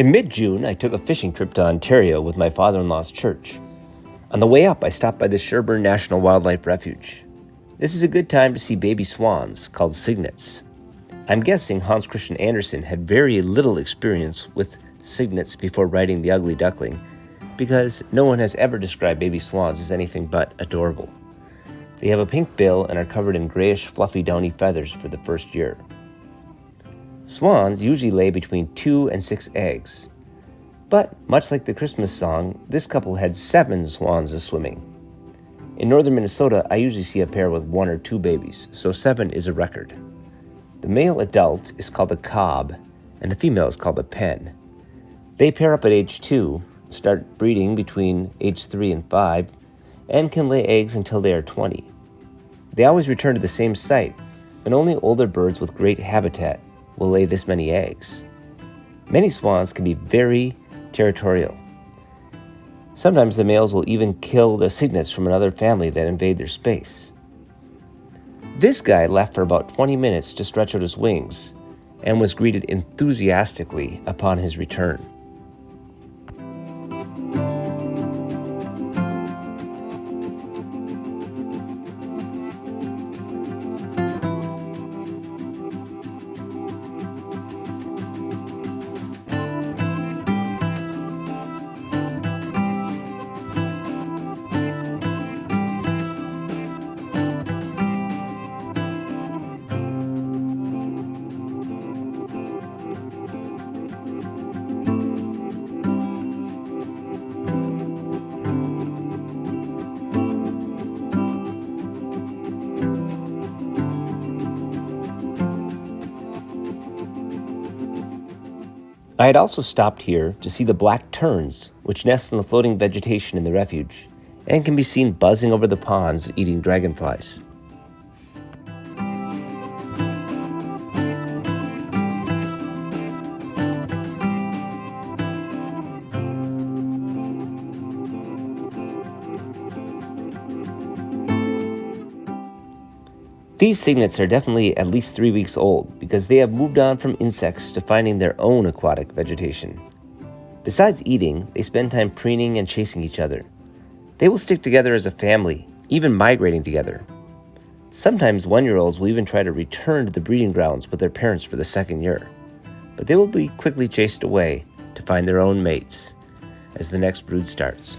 In mid-June, I took a fishing trip to Ontario with my father-in-law's church. On the way up, I stopped by the Sherburne National Wildlife Refuge. This is a good time to see baby swans called cygnets. I'm guessing Hans Christian Andersen had very little experience with cygnets before writing The Ugly Duckling, because no one has ever described baby swans as anything but adorable. They have a pink bill and are covered in grayish, fluffy, downy feathers for the first year. Swans usually lay between 2 and 6 eggs. But, much like the Christmas song, this couple had 7 swans swimming. In northern Minnesota, I usually see a pair with 1 or 2 babies, so 7 is a record. The male adult is called a cob, and the female is called a pen. They pair up at age 2, start breeding between age 3 and 5, and can lay eggs until they are 20. They always return to the same site, and only older birds with great habitat will lay this many eggs. Many swans can be very territorial. Sometimes the males will even kill the cygnets from another family that invade their space. This guy left for about 20 minutes to stretch out his wings and was greeted enthusiastically upon his return. I had also stopped here to see the black terns, which nest in the floating vegetation in the refuge, and can be seen buzzing over the ponds eating dragonflies. These cygnets are definitely at least 3 weeks old because they have moved on from insects to finding their own aquatic vegetation. Besides eating, they spend time preening and chasing each other. They will stick together as a family, even migrating together. Sometimes 1-year-olds will even try to return to the breeding grounds with their parents for the second year, but they will be quickly chased away to find their own mates as the next brood starts.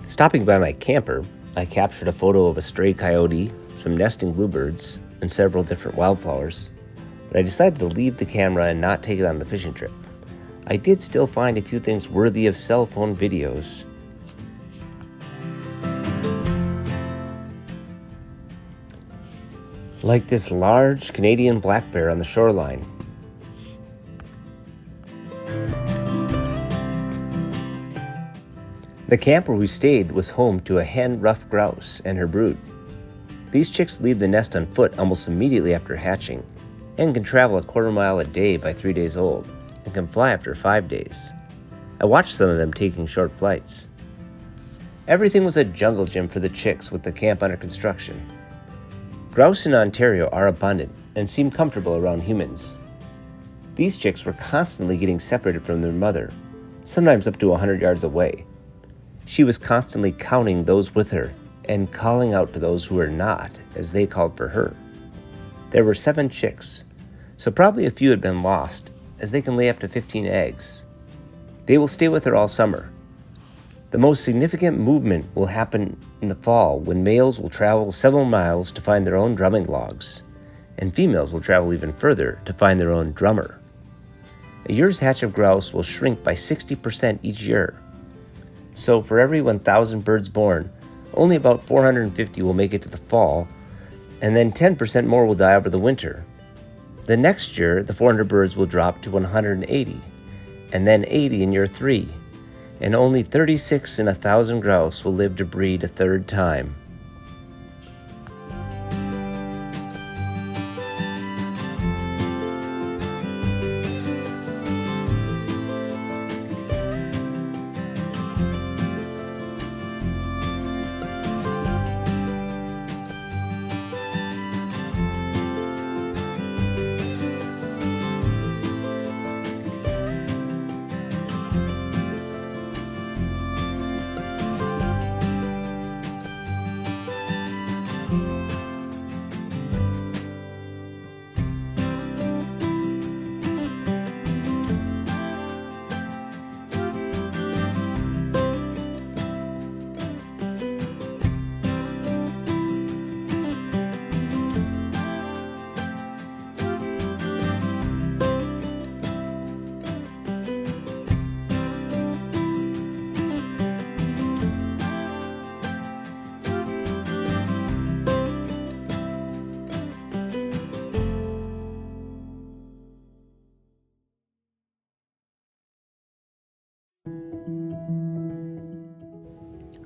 Stopping by my camper, I captured a photo of a stray coyote, some nesting bluebirds, and several different wildflowers, but I decided to leave the camera and not take it on the fishing trip. I did still find a few things worthy of cell phone videos. Like this large Canadian black bear on the shoreline. The camp where we stayed was home to a hen ruffed grouse and her brood. These chicks leave the nest on foot almost immediately after hatching and can travel a 1/4 mile a day by 3 days old and can fly after 5 days. I watched some of them taking short flights. Everything was a jungle gym for the chicks with the camp under construction. Grouse in Ontario are abundant and seem comfortable around humans. These chicks were constantly getting separated from their mother, sometimes up to 100 yards away. She was constantly counting those with her and calling out to those who were not, as they called for her. There were 7 chicks, so probably a few had been lost, as they can lay up to 15 eggs. They will stay with her all summer. The most significant movement will happen in the fall, when males will travel several miles to find their own drumming logs, and females will travel even further to find their own drummer. A year's hatch of grouse will shrink by 60% each year. So for every 1,000 birds born, only about 450 will make it to the fall, and then 10% more will die over the winter. The next year, the 400 birds will drop to 180, and then 80 in year 3, and only 36 in 1,000 grouse will live to breed a third time.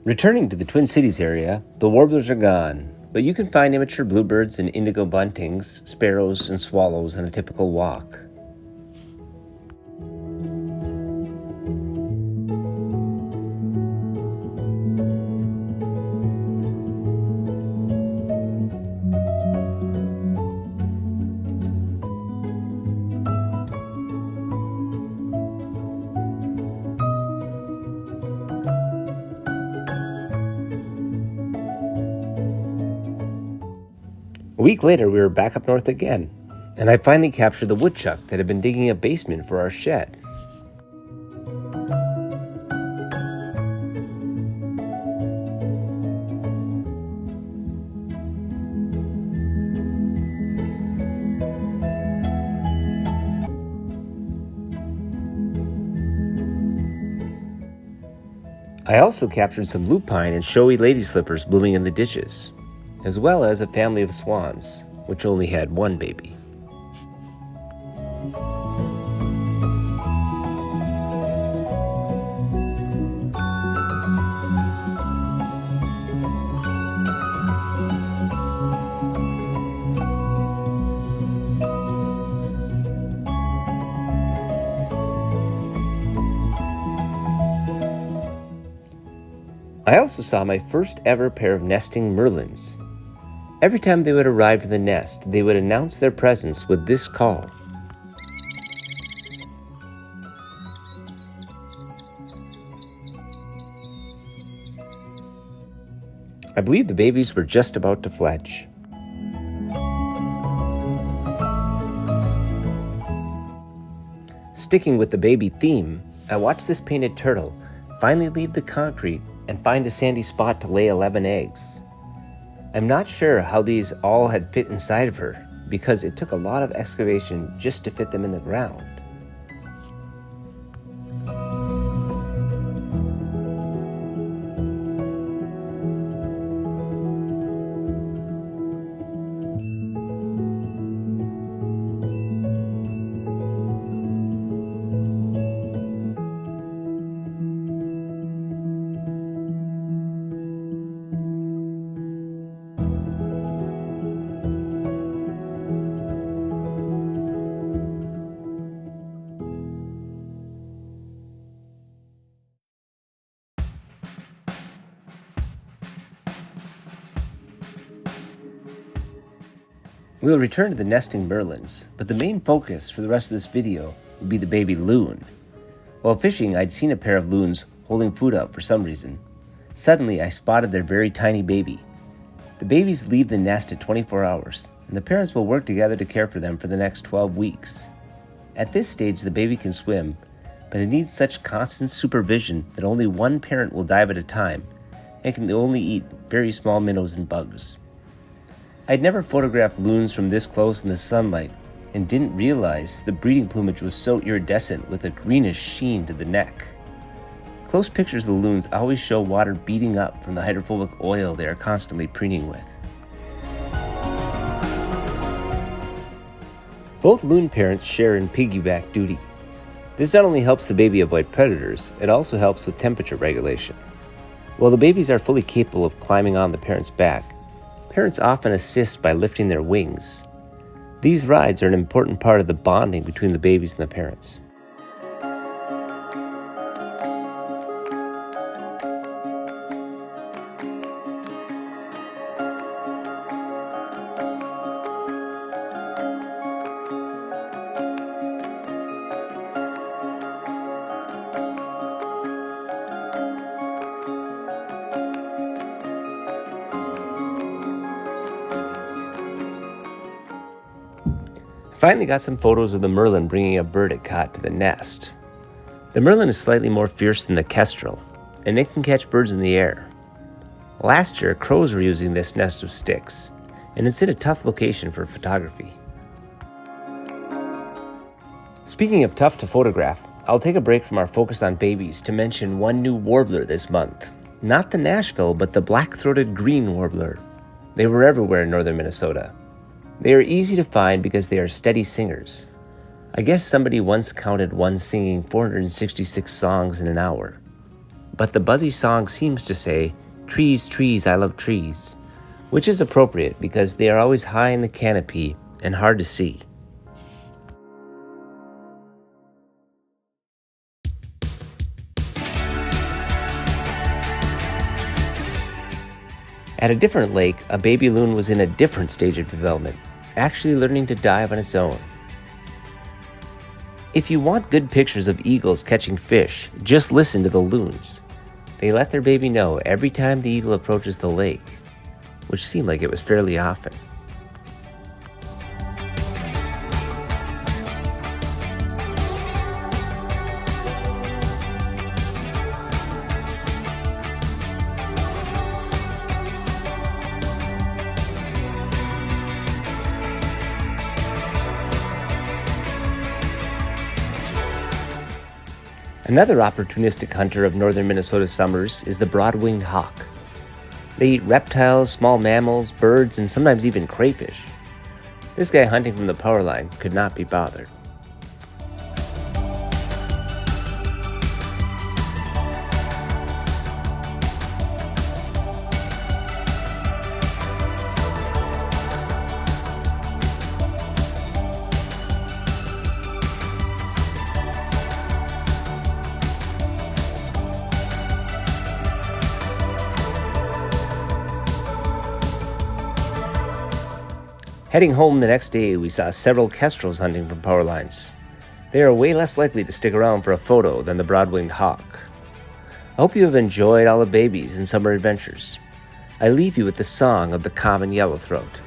Returning to the Twin Cities area, the warblers are gone, but you can find immature bluebirds and indigo buntings, sparrows, and swallows on a typical walk. A week later, we were back up north again, and I finally captured the woodchuck that had been digging a basement for our shed. I also captured some lupine and showy lady slippers blooming in the ditches, as well as a family of swans, which only had 1 baby. I also saw my first ever pair of nesting merlins. Every time they would arrive to the nest, they would announce their presence with this call. I believe the babies were just about to fledge. Sticking with the baby theme, I watched this painted turtle finally leave the concrete and find a sandy spot to lay 11 eggs. I'm not sure how these all had fit inside of her, because it took a lot of excavation just to fit them in the ground. We'll return to the nesting merlins, but the main focus for the rest of this video will be the baby loon. While fishing, I'd seen a pair of loons holding food out for some reason. Suddenly, I spotted their very tiny baby. The babies leave the nest at 24 hours, and the parents will work together to care for them for the next 12 weeks. At this stage, the baby can swim, but it needs such constant supervision that only one parent will dive at a time and can only eat very small minnows and bugs. I'd never photographed loons from this close in the sunlight and didn't realize the breeding plumage was so iridescent with a greenish sheen to the neck. Close pictures of the loons always show water beating up from the hydrophobic oil they are constantly preening with. Both loon parents share in piggyback duty. This not only helps the baby avoid predators, it also helps with temperature regulation. While the babies are fully capable of climbing on the parent's back, parents often assist by lifting their wings. These rides are an important part of the bonding between the babies and the parents. Finally got some photos of the merlin bringing a bird it caught to the nest. The merlin is slightly more fierce than the kestrel, and it can catch birds in the air. Last year, crows were using this nest of sticks, and it's in a tough location for photography. Speaking of tough to photograph, I'll take a break from our focus on babies to mention one new warbler this month. Not the Nashville, but the black-throated green warbler. They were everywhere in northern Minnesota. They are easy to find because they are steady singers. I guess somebody once counted one singing 466 songs in an hour. But the buzzy song seems to say, "Trees, trees, I love trees," which is appropriate because they are always high in the canopy and hard to see. At a different lake, a baby loon was in a different stage of development, actually learning to dive on its own. If you want good pictures of eagles catching fish, just listen to the loons. They let their baby know every time the eagle approaches the lake, which seemed like it was fairly often. Another opportunistic hunter of northern Minnesota summers is the broad-winged hawk. They eat reptiles, small mammals, birds, and sometimes even crayfish. This guy hunting from the power line could not be bothered. Heading home the next day, we saw several kestrels hunting from power lines. They are way less likely to stick around for a photo than the broad-winged hawk. I hope you have enjoyed all the babies and summer adventures. I leave you with the song of the common yellowthroat.